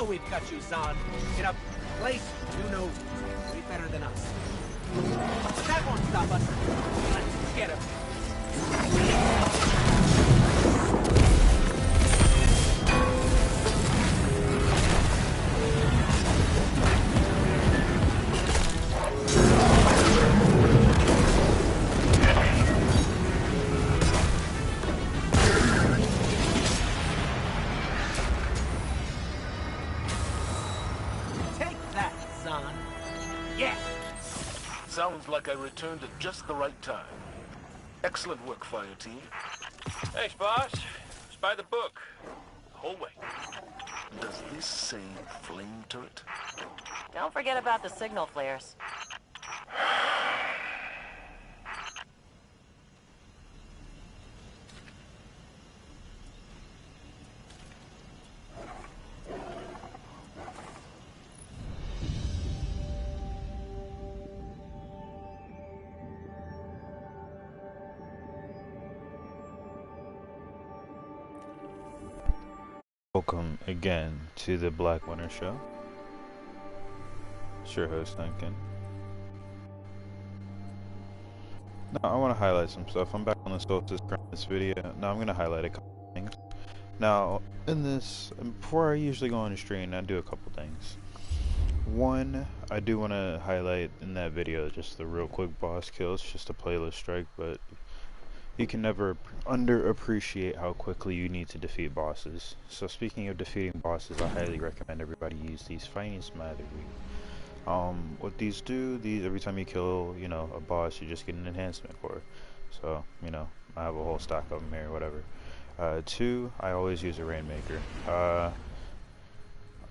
Now we've got you, Zahn. In a place you know way better than us. But that won't stop us. Let's get him. Sounds like I returned at just the right time. Excellent work, fire team. Thanks, boss. It's by the book. The whole way. Does this say flame turret? Don't forget about the signal flares. Welcome again to the Black Winter Show. It's your host, Tenkens. Now, I want to highlight some stuff. I'm back on the Solstice from this video. Now, I'm going to highlight a couple things. Now, in this, before I usually go on the stream, I do a couple things. One, I do want to highlight in that video just the real quick boss kills, just a playlist strike, but you can never underappreciate how quickly you need to defeat bosses. So speaking of defeating bosses, I highly recommend everybody use these fighting smattery. What these do, every time you kill, a boss, you just get an enhancement for it. So, I have a whole stack of them here, whatever. Two, I always use a Rainmaker. I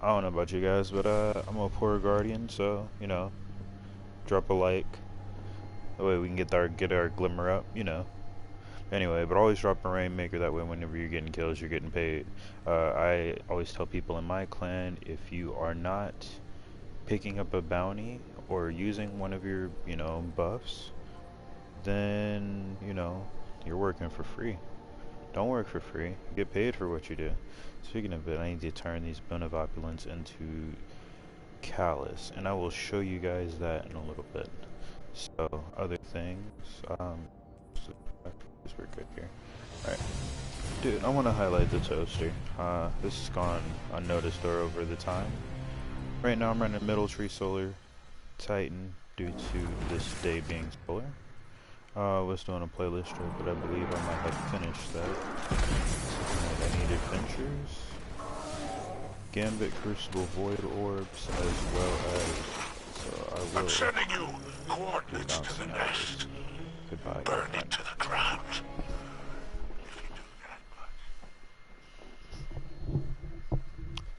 don't know about you guys, but I'm a poor guardian, so, drop a like. That way we can get our glimmer up, Anyway, but always drop a Rainmaker, that way whenever you're getting kills, you're getting paid. I always tell people in my clan, if you are not picking up a bounty or using one of your, buffs, then, you're working for free. Don't work for free. Get paid for what you do. Speaking of it, I need to turn these Bone of Opulence into Callus, and I will show you guys that in a little bit. So, other things, we're good here. Alright. Dude, I want to highlight the toaster. This has gone unnoticed over the time. Right now I'm running Middle Tree Solar Titan due to this day being solar. Was doing a playlist strip, but I believe I might have finished that. I needed Adventures, Gambit, Crucible, Void Orbs, as well as, so I will... I'm sending you coordinates to the nest. Goodbye. Burn it to the ground.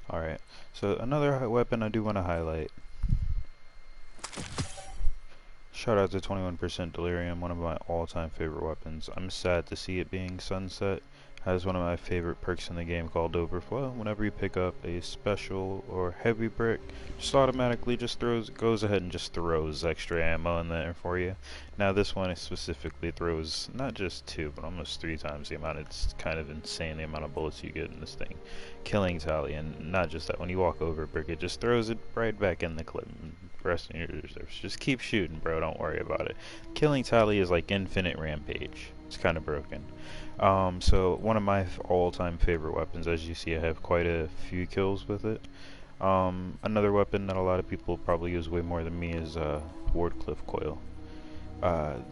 Alright, so another weapon I do want to highlight. Shout out to 21% Delirium, one of my all-time favorite weapons. I'm sad to see it being sunset. Has one of my favorite perks in the game called Overflow. Whenever you pick up a special or heavy brick, just automatically goes ahead and just throws extra ammo in there for you. Now this one specifically throws not just 2, but almost 3 times the amount. It's kind of insane the amount of bullets you get in this thing. Killing tally, and not just that, when you walk over a brick, it just throws it right back in the clip. Rest in your reserves. Just keep shooting, bro. Don't worry about it. Killing tally is like infinite rampage. It's kind of broken. So one of my all-time favorite weapons, as you see, I have quite a few kills with it. Another weapon that a lot of people probably use way more than me is Wardcliff Coil.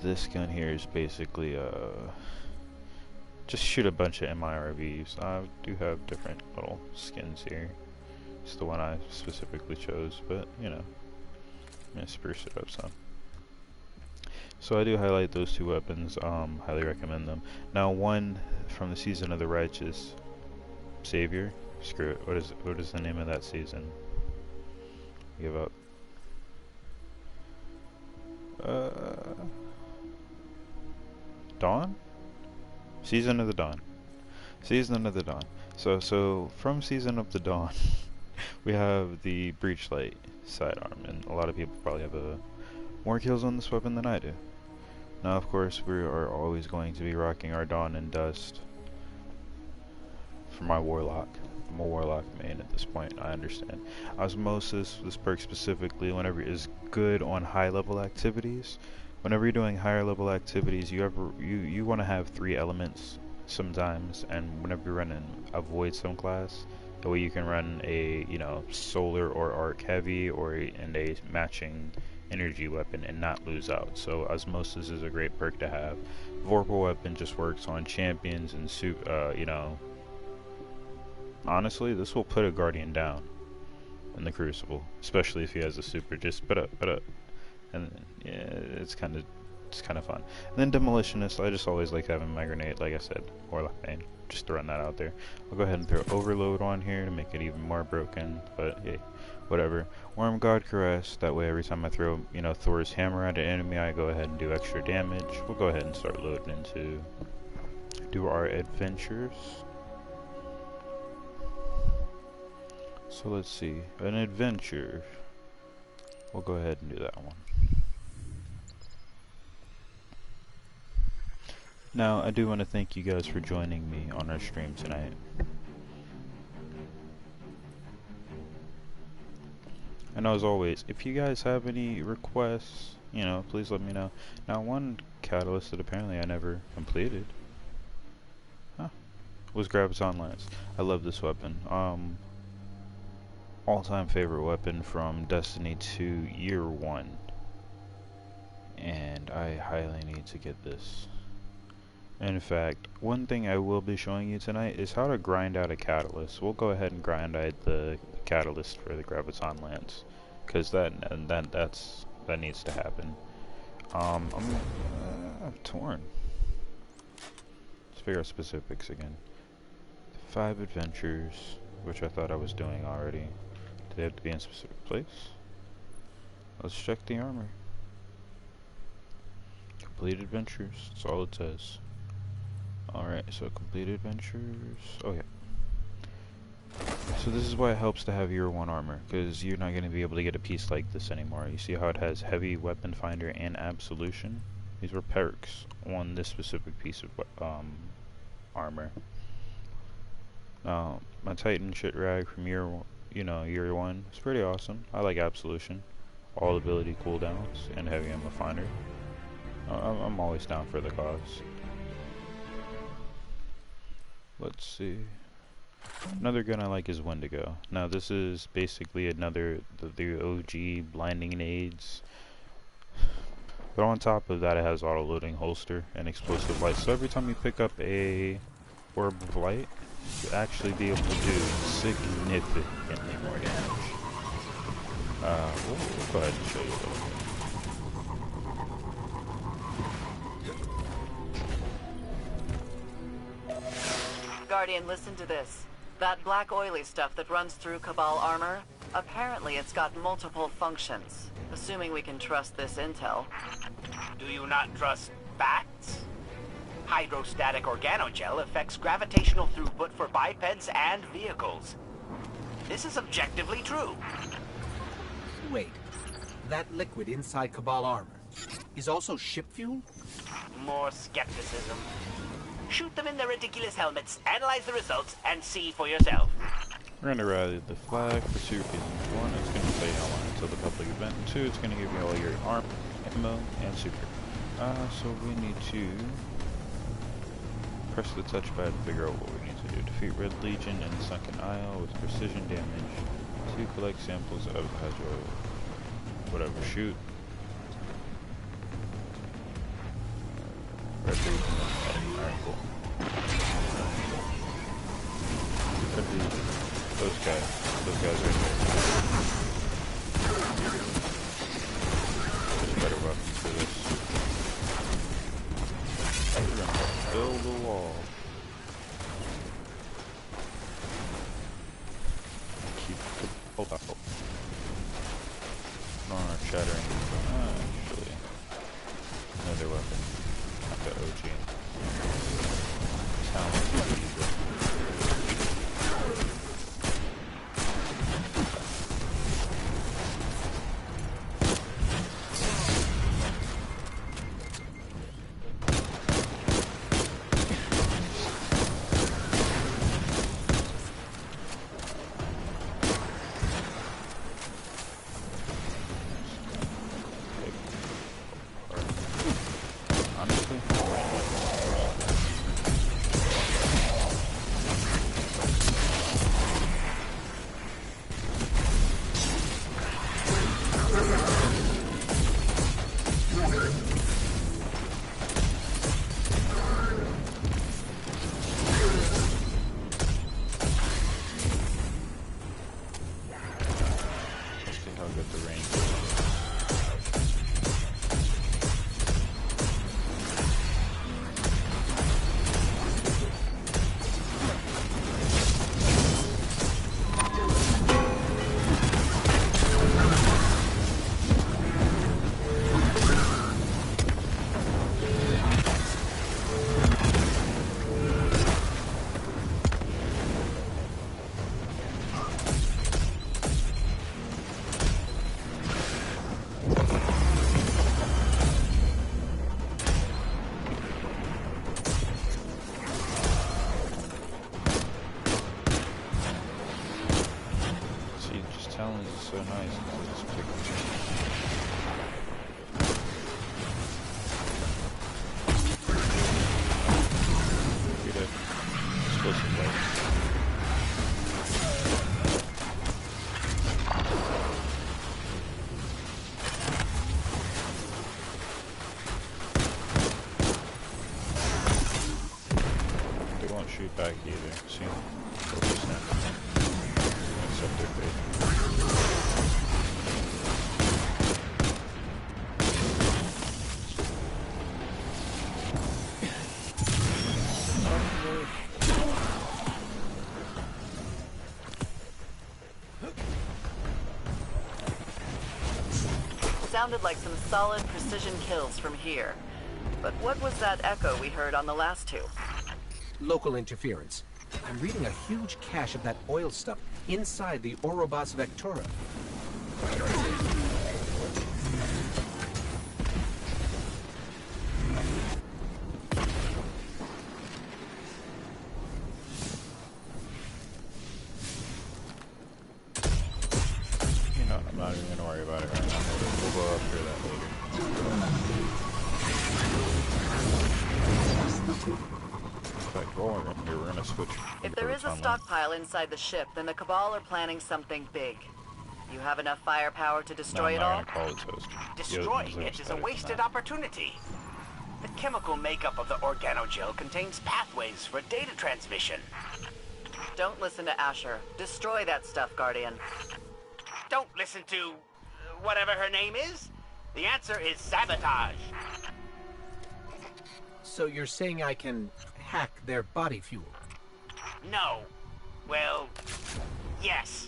This gun here is basically just shoot a bunch of MIRVs. I do have different little skins here. It's the one I specifically chose, but I'm gonna spruce it up some. So I do highlight those 2 weapons, highly recommend them. Now one from the Season of the Righteous Savior, screw it, what is the name of that season? Give up. Dawn? Season of the Dawn. Season of the Dawn. So from Season of the Dawn, we have the Breachlight sidearm, and a lot of people probably have more kills on this weapon than I do. Now, of course, we are always going to be rocking our Dawn and Dust for my Warlock. I'm a Warlock main at this point, I understand. Osmosis, this perk specifically, whenever is good on high level activities. Whenever you're doing higher level activities, you want to have 3 elements sometimes, and whenever you're running a Void Stone class, that way you can run a, you know, solar or arc heavy or and a matching energy weapon and not lose out. So Osmosis is a great perk to have. Vorpal weapon just works on champions and you know, honestly, this will put a Guardian down in the Crucible, especially if he has a super. Just put up, and yeah, it's kind of fun. And then Demolitionist, I just always like having my grenade, like I said, Warlock main. Just throwing that out there. I'll go ahead and throw Overload on here to make it even more broken, but hey, whatever. Worm God Caress, that way every time I throw, you know, Thor's hammer at an enemy, I go ahead and do extra damage. We'll go ahead and start loading into do our adventures. So let's see, an adventure. We'll go ahead and do that one. Now, I do want to thank you guys for joining me on our stream tonight. And as always, if you guys have any requests, you know, please let me know. Now, one catalyst that apparently I never completed, was Graviton Lance. I love this weapon. All-time favorite weapon from Destiny 2 Year 1. And I highly need to get this. In fact, one thing I will be showing you tonight is how to grind out a catalyst. We'll go ahead and grind out the catalyst for the Graviton Lance, because that needs to happen. I'm torn. Let's figure out specifics again. 5 adventures, which I thought I was doing already. Do they have to be in a specific place? Let's check the armor. Complete adventures. That's all it says. Alright, so complete adventures. Oh yeah. So this is why it helps to have Year 1 armor, because you're not going to be able to get a piece like this anymore. You see how it has heavy weapon finder and absolution? These were perks on this specific piece of armor. Now, my Titan shit rag from Year 1 is pretty awesome. I like absolution, all ability cooldowns, and heavy ammo finder. I'm always down for the cause. Let's see. Another gun I like is Wendigo. Now this is basically another the OG blinding nades, but on top of that it has auto loading holster and explosive light. So every time you pick up a orb of light, you actually be able to do significantly more damage. We'll go ahead and show you a little bit. Guardian, listen to this. That black oily stuff that runs through Cabal armor, apparently it's got multiple functions. Assuming we can trust this intel. Do you not trust facts? Hydrostatic organogel affects gravitational throughput for bipeds and vehicles. This is objectively true. Wait, that liquid inside Cabal armor is also ship fuel? More skepticism. Shoot them in their ridiculous helmets, analyze the results, and see for yourself. We're going to rally the flag for 2 reasons. 1, it's going to play how long until the public event. 2, it's going to give you all your armor, ammo, and super. So we need to press the touchpad to figure out what we need to do. Defeat Red Legion and Sunken Isle with precision damage. 2, collect samples of hydro. Whatever, shoot. Red Legion. Alright, cool. Could be those guys right there. There's better weapons for this. We're gonna build a wall. Keep the hold out. No, shattering. Actually, another weapon. Not the OG. at the range. Talent is so nice because it's quick. Get a explosive light. They won't shoot back either. See? Focus now. Accept their fate. Sounded like some solid precision kills from here. But what was that echo we heard on the last two? Local interference. I'm reading a huge cache of that oil stuff inside the Ouroboros Vectora. You know, I'm not even going to worry about it right now. We'll go up for that later. In fact, while we're in here, we're going to switch. If there is a stockpile inside the ship, then the Cabal are planning something big. You have enough firepower to destroy it all? I'm not going to call it toast. Destroying it is a wasted opportunity. The chemical makeup of the organogel contains pathways for data transmission. Don't listen to Asher. Destroy that stuff, Guardian. Don't listen to whatever her name is. The answer is sabotage. So you're saying I can hack their body fuel? No. Well, yes.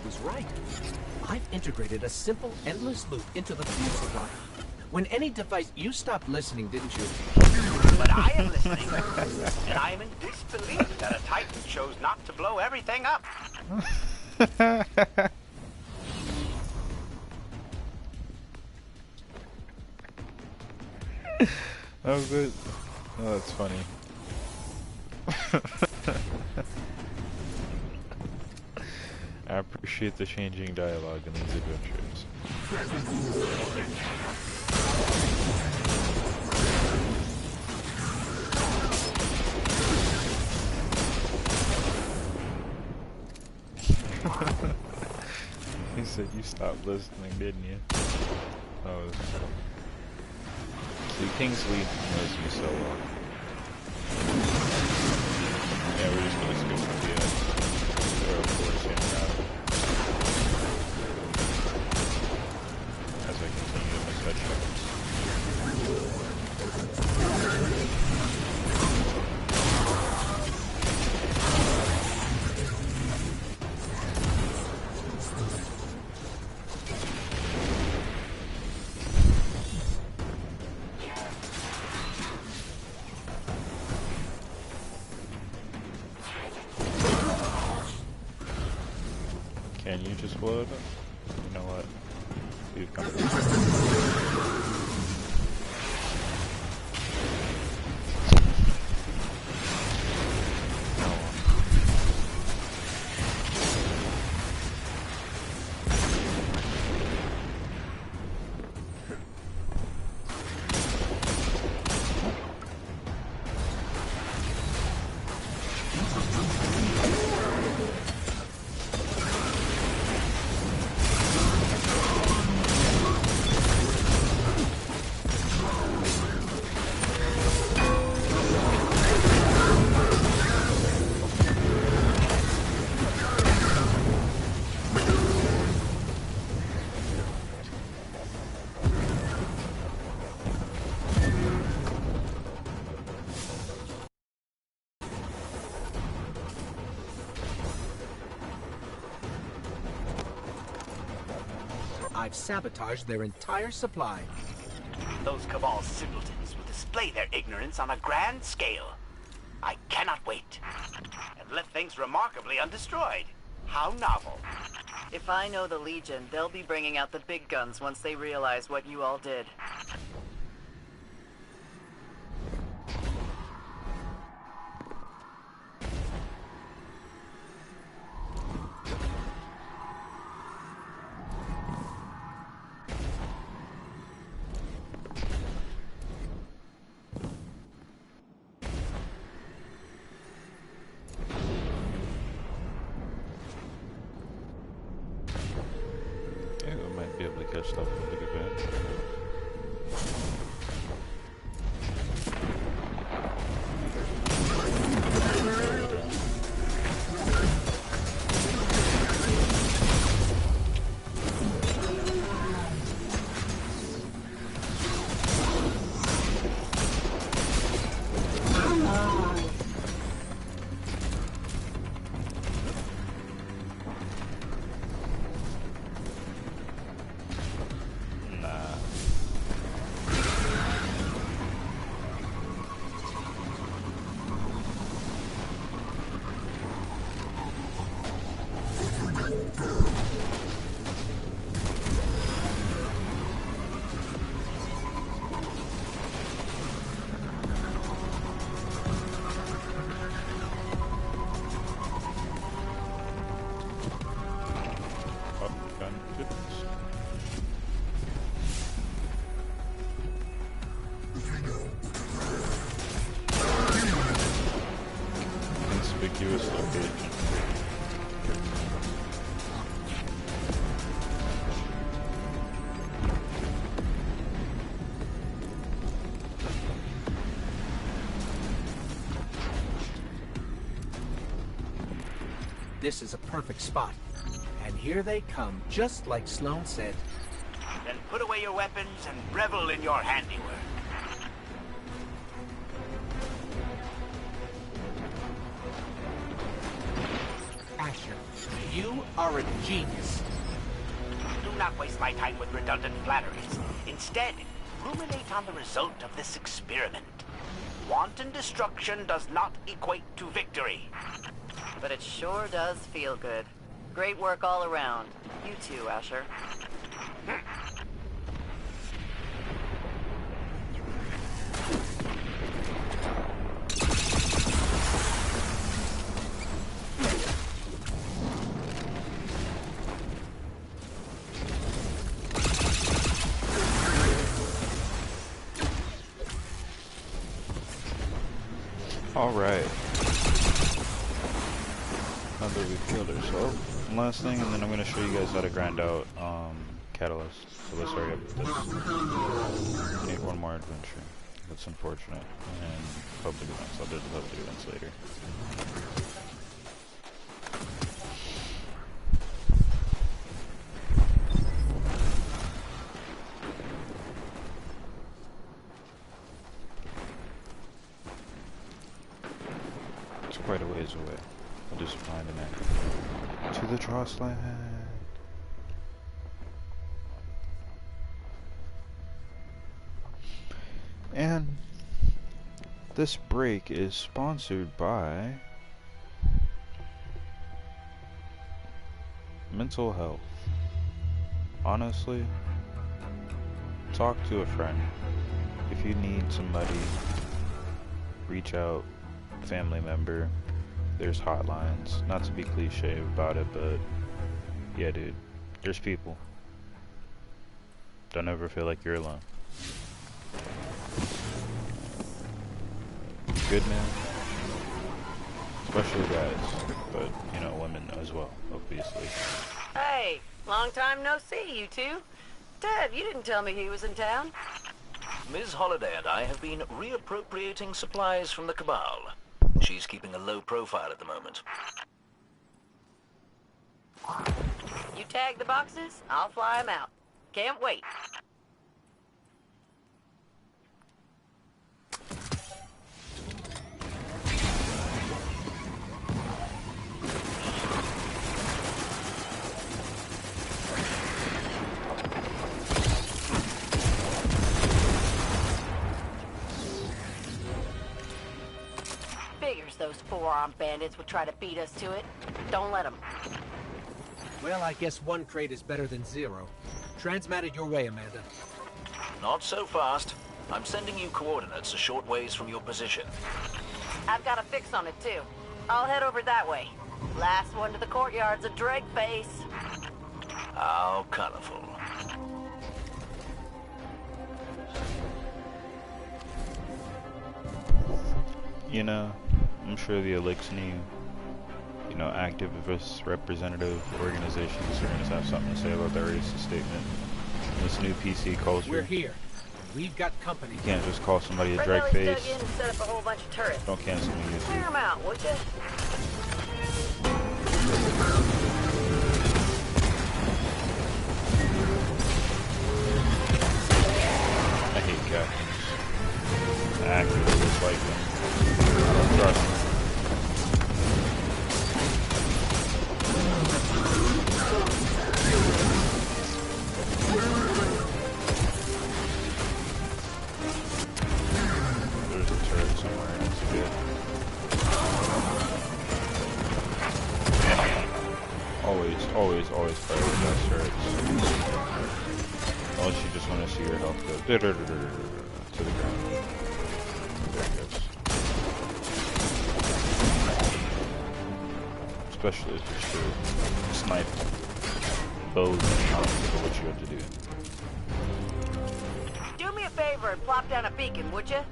Was right. I've integrated a simple, endless loop into the fuel supply. When any device... You stopped listening, didn't you? But I am listening. And I am in disbelief that a Titan chose not to blow everything up. Oh, good. Oh, that's funny. I appreciate the changing dialogue in these adventures. He said you stopped listening, didn't you? Oh, see, Kingsley knows me so well. Yeah, we're just gonna skip the as I continue to miss headshots. Can you just blow it up? You know what? Dude, come I've sabotaged their entire supply. Those Cabal simpletons will display their ignorance on a grand scale. I cannot wait. And left things remarkably undestroyed. How novel. If I know the Legion, they'll be bringing out the big guns once they realize what you all did. Be able to catch stuff with a good bit. Conspicuous location. This is a perfect spot. And here they come, just like Sloan said. Then put away your weapons and revel in your handiwork. Asher, you are a genius. Do not waste my time with redundant flatteries. Instead, ruminate on the result of this experiment. Wanton destruction does not equate to victory. But it sure does feel good. Great work all around. You too, Asher. Alright. Now that we've killed ourselves. One last thing, and then I'm going to show you guys how to grind out Catalyst. So let's hurry up with this. I need one more adventure. That's unfortunate. And public events. I'll do the public events later. It's quite a ways away. I'll do some finding it. To the Trostland. And this break is sponsored by mental health. Honestly, talk to a friend. If you need somebody, reach out. Family member. There's hotlines. Not to be cliche about it, but yeah, dude. There's people. Don't ever feel like you're alone. Good man. Especially guys, but you know, women as well, obviously. Hey, long time no see, you two. Dad, you didn't tell me he was in town. Ms. Holliday and I have been reappropriating supplies from the Cabal. She's keeping a low profile at the moment. You tag the boxes, I'll fly them out. Can't wait. four-armed bandits would try to beat us to it. Don't let them. Well, I guess one crate is better than zero. Transmatted your way, Amanda. Not so fast. I'm sending you coordinates a short ways from your position. I've got a fix on it, too. I'll head over that way. Last one to the courtyard's a drake face. How colorful. You know, I'm sure the Elixir, activist representative organizations are going to have something to say about that racist statement. This new PC culture. We're here. We've got company. You can't just call somebody a Red drag face. dug in and set up a whole bunch of turrets. Don't cancel me, you Clear them out, would you? I hate captains. I actually dislike them. I don't trust them. There's a turret somewhere and it's good. Always prioritize turrets. Unless you just want to see your health go to the ground. There it goes. Especially if it's true. Snipe. Bows and not what you have to do. Do me a favor and plop down a beacon, would you?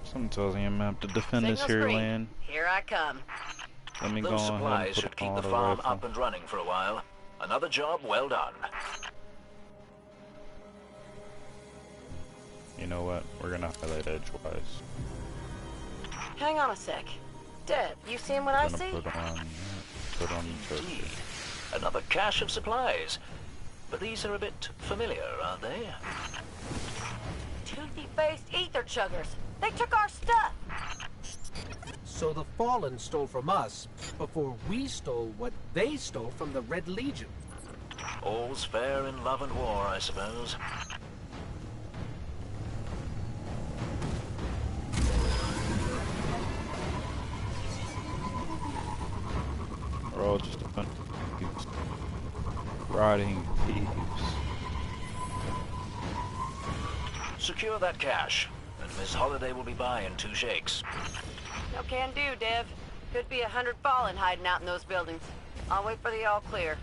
Something tells me I'm gonna have to defend this Signal here screen. land. Here I come. Let me go Those on ahead and supplies put should an keep the auto farm rifle. up and running for a while. Another job well done. You know what? We're gonna highlight edgewise. Hang on a sec. Deb, you seen what I Gonna see? put on the Indeed. toaster. Another cache of supplies. But these are a bit familiar, aren't they? Toothy-faced ether chuggers. They took our stuff. So the Fallen stole from us before we stole what they stole from the Red Legion. All's fair in love and war, I suppose. We're all just a bunch of thieves. Rotting thieves. Secure that cache, and Miss Holliday will be by in 2 shakes. No can do, Dev. Could be 100 Fallen hiding out in those buildings. I'll wait for the all clear.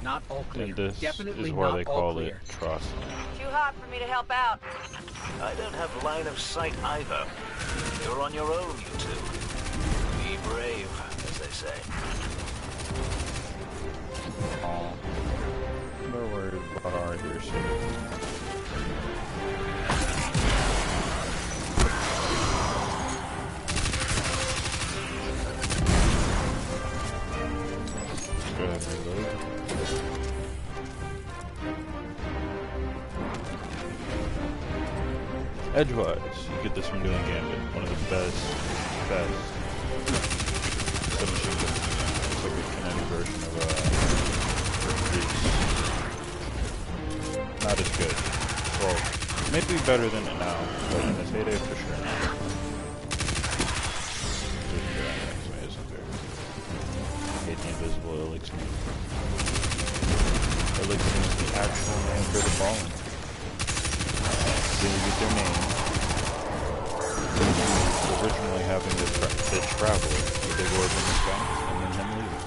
Not all clear. And this Definitely is why not they all call clear. it trust. Too hot for me to help out. I don't have line of sight either. You're on your own, you two. Be brave, as they say. Oh, they're worried about our hearsay. Go ahead and reload. Edgewise, you get this from doing Gambit. One of the best submachine guns. It's like a kinetic version of Grease. Not as good. Well, maybe better than it now, but in its heyday for sure. There's a good anime, isn't there? I hate the invisible elixir. Elixir is the actual name for the fallen. They get their name. Originally having the travel, the big orb in the sky, and then him leaving.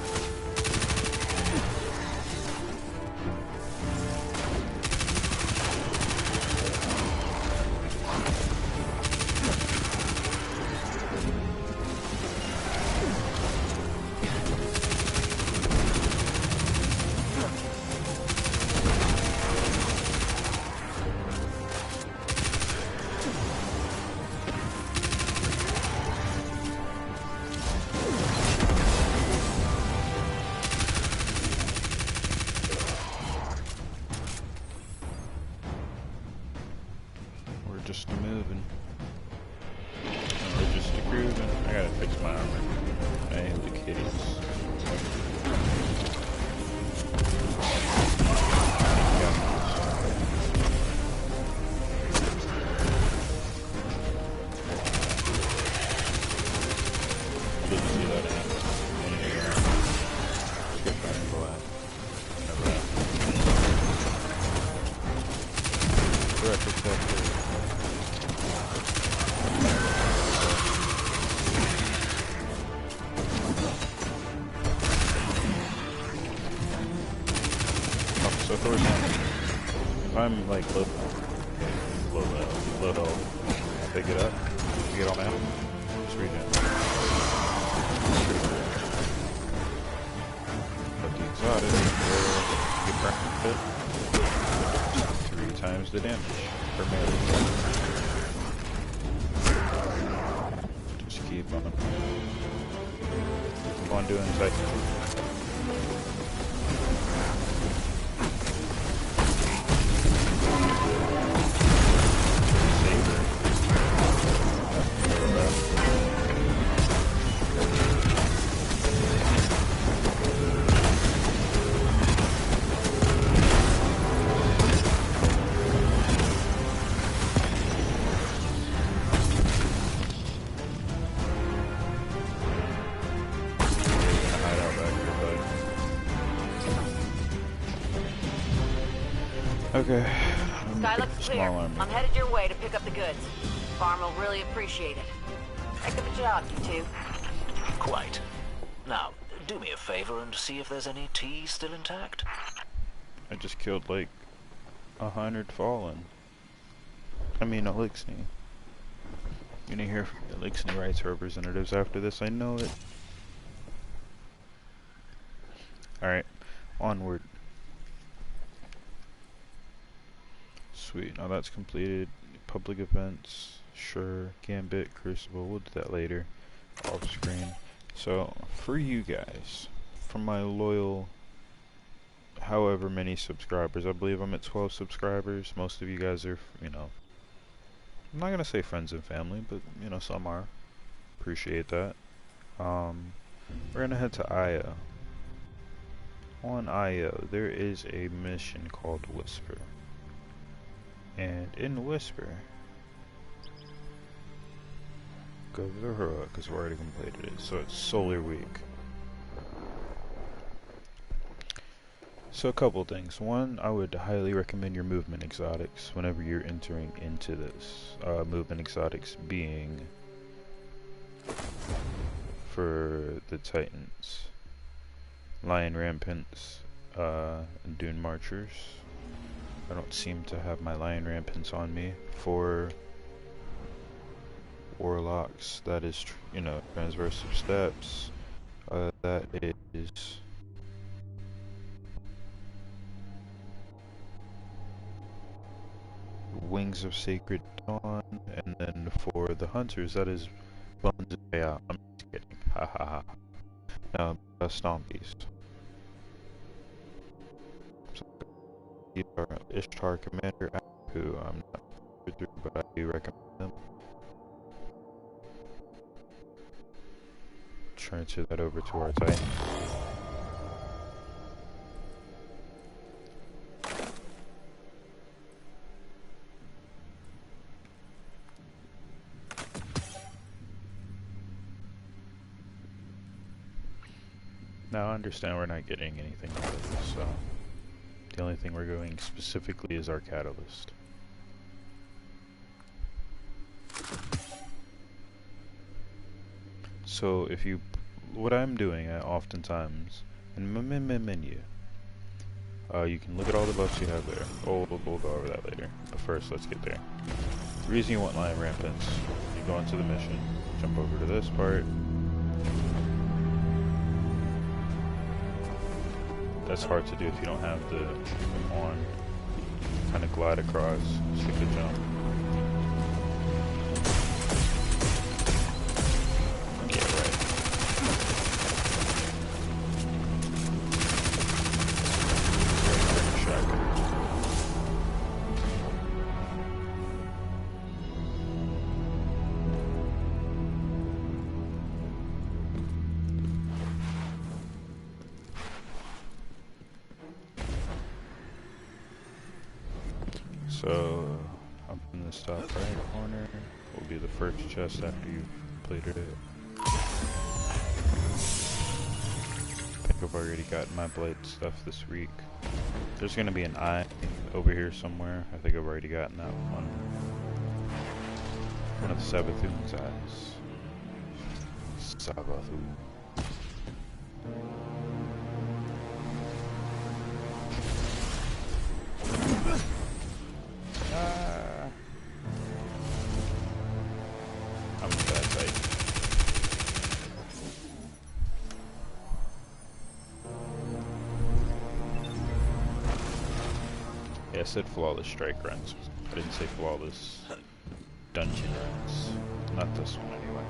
Just a moving. We're just a grooving. I gotta fix my armor. Thor's if I'm like low health, I pick it up, get on out, just regen. But the exotic, get practice hit, 3 times the damage per melee. Just keep on doing Titan. Okay. Sky looks clear. I'm headed your way to pick up the goods. Farm will really appreciate it. Heck of a job, you two. Quite. Now, do me a favor and see if there's any tea still intact. I just killed like 100 fallen. I mean, Elixni. You're gonna hear from the Elixni rights representatives after this, I know it. Alright, onward. Sweet, now that's completed. Public events, sure. Gambit, Crucible, we'll do that later. Off screen. So, for you guys, for my loyal, however many subscribers, I believe I'm at 12 subscribers. Most of you guys are, you know, I'm not gonna say friends and family, but, you know, some are. Appreciate that. We're gonna head to Io. On Io, there is a mission called Whisper. And in Whisper, go to the heroic because we already completed it. So it's Solar Week. So a couple things. One, I would highly recommend your movement exotics whenever you're entering into this. Movement exotics being for the Titans, Lion Rampants, and Dune Marchers. I don't seem to have my Lion Rampants on me. For Warlocks, that is, you know, transversive steps. That is Wings of Sacred Dawn, and then for the Hunters, that is Bones of Chaos. I'm just kidding. Ha ha ha. Stompies. These are Ishtar Commander, who I'm not through, but I do recommend them. Transfer that over to our Titan. Now I understand we're not getting anything out of this, so the only thing we're going specifically is our catalyst. So if you, what I'm doing oftentimes, in my menu, you can look at all the buffs you have there. Oh, we'll go over that later. But first, let's get there. The reason you want Lion Rampants, you go into the mission, jump over to this part. That's hard to do if you don't have the on. Kind of glide across, skip the jump. Yeah, right. Shotgun. So, up in the top right corner will be the first chest after you've completed it. I think I've already gotten my blade stuff this week. There's gonna be an eye over here somewhere. I think I've already gotten that one. One of Savathun's eyes. Savathun. I said flawless strike runs. I didn't say flawless dungeon runs. Not this one anyway.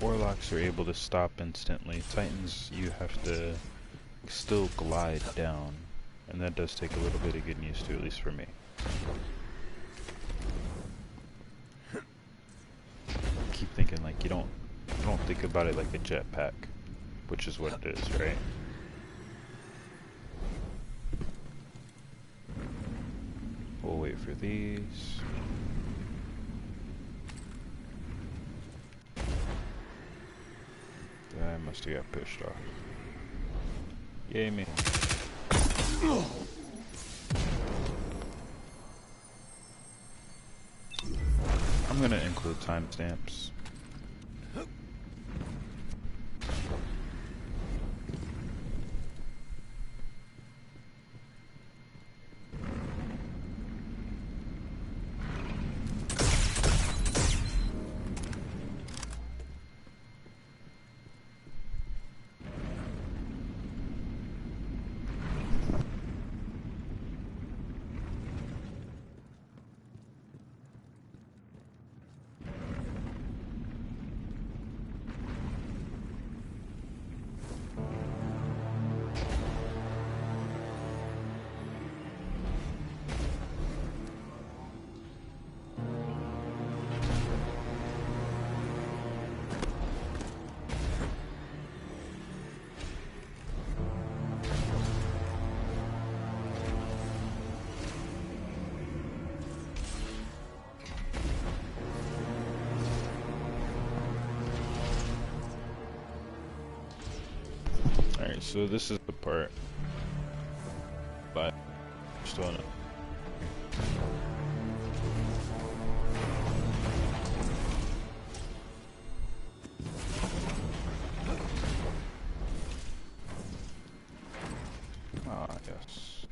Warlocks are able to stop instantly. Titans, you have to still glide down, and that does take a little bit of getting used to, at least for me. Keep thinking like you don't think about it like a jetpack, which is what it is, right? We'll wait for these. I must have got pushed off. Yay me. I'm gonna include timestamps. Alright, so this is the part, but still in it. Ah, yes.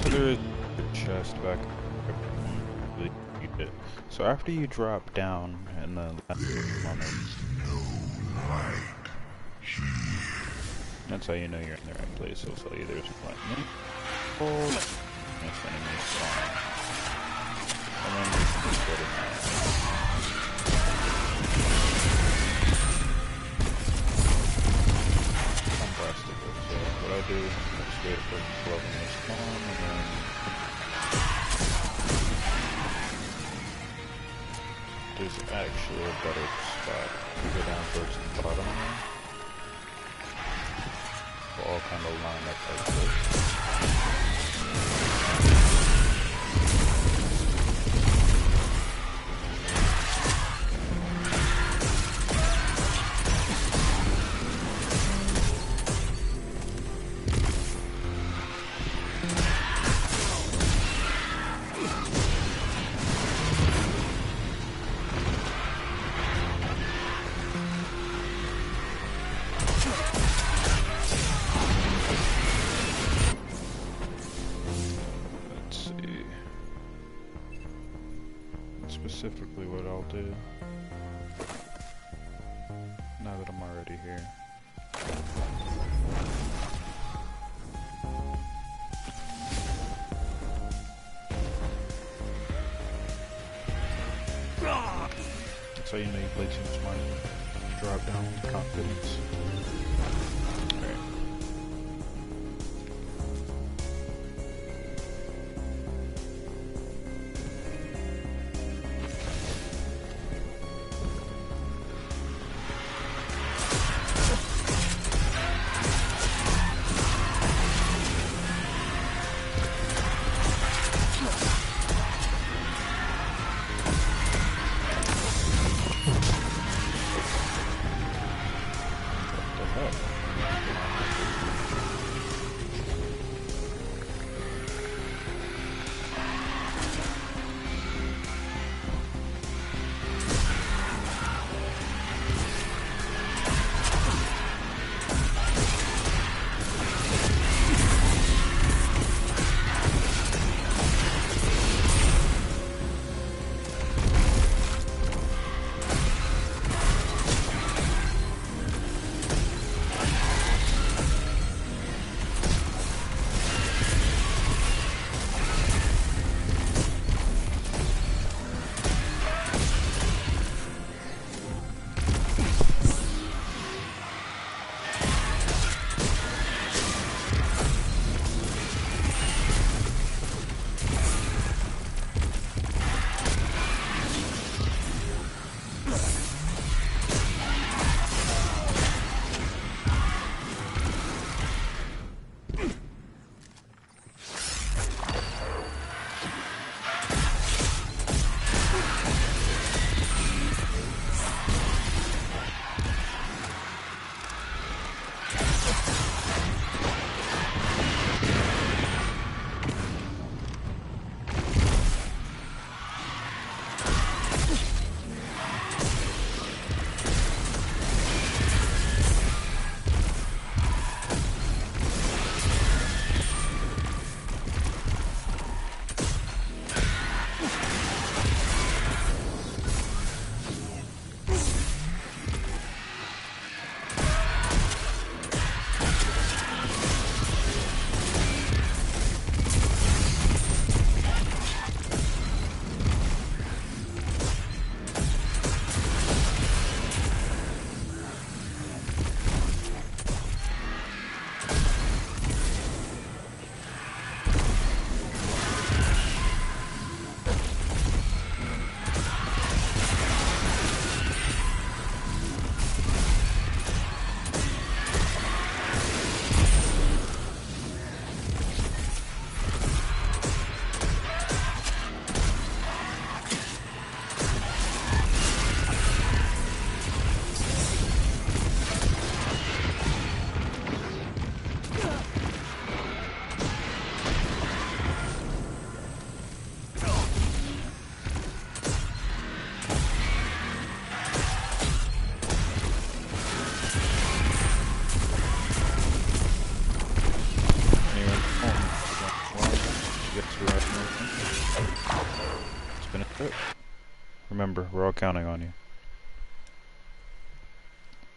There is a chest back there. So after you drop down in the last moment, that's how you know you're in the right place. It'll tell you there's one. Oh, this enemy spawn. And then you can just go to that. I'm blasted with, so what I do is just wait for the level to spawn, and then there's actually a better spot to go down towards the bottom. We'll all kind of line up like this. Specifically what I'll do now that I'm already here. That's how you know you play too smart. Drop down with confidence. Alright. Remember, we're all counting on you.